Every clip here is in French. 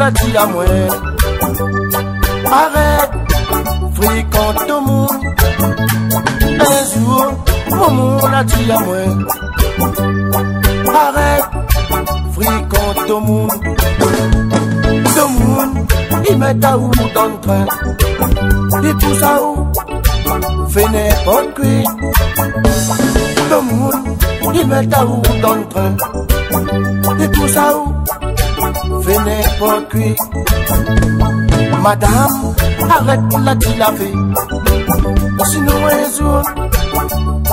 l'a dit à moi. Arrête, fréquente au monde. Un jour, maman l'a dit à moi. Arrête, fréquente au monde. Le monde, il met à où dans le train. Il pousse à où, fait n'importe quoi. Le monde, il met à où dans le train. Il pousse à où, fait n'importe quoi. Madame, arrête la dit la vie. Sinon un jour,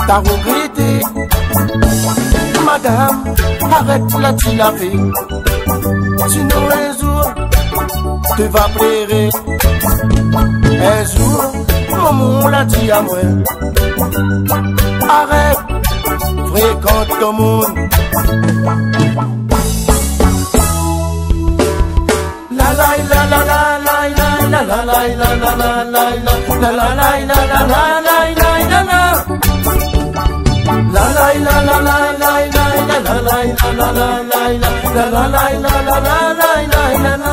t'as regretté. Madame, arrête la dit la vie. Sinon un jour, tu vas pleurer. Un jour, maman l'a dit à moi. Arrête, fréquente ton monde. La la la la la la la la la la la la la la la la la la la la. La la la la la la la la la la la la la la la.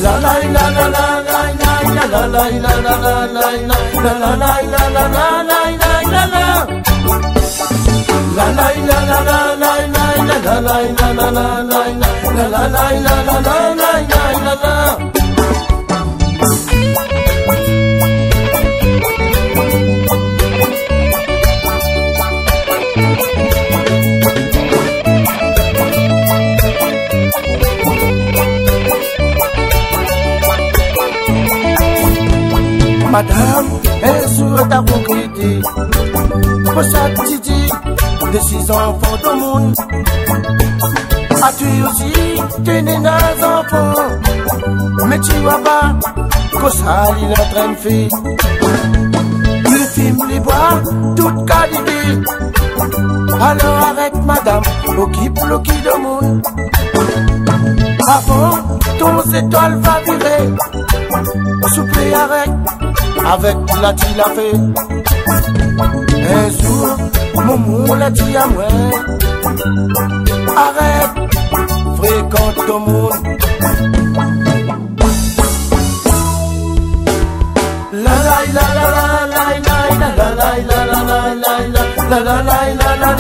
La la la la la la la la la la la la. Madame, un jour t'as regretté. Pour chaque titi de 6 enfants du monde. As-tu aussi tenu des enfants? Mais tu vois pas que ça il est en train de faire. Il filme les bois, toute qualité. Alors arrête madame, occupe le qui de monde. Avant, ton étoile va virer. Souple arrête. Avec la dit la fait. Un jour, maman l'a dit à moi. Arrête, fréquente ton monde. La la la la la la la la la la la la la la la la la la.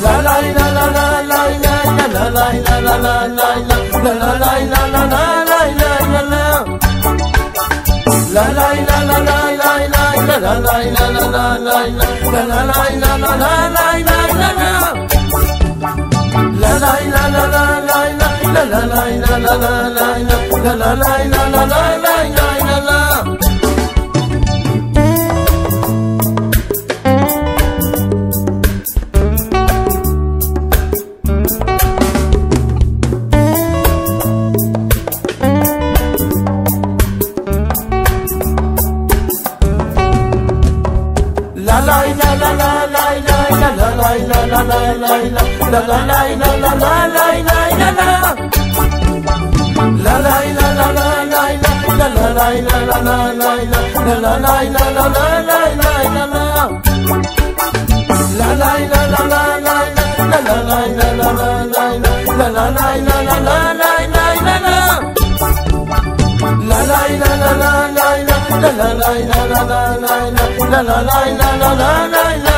La la la la la la la la la la la la la la la. La la la la la la la la la la la la la. La la la la la la la la la la la la la la la la.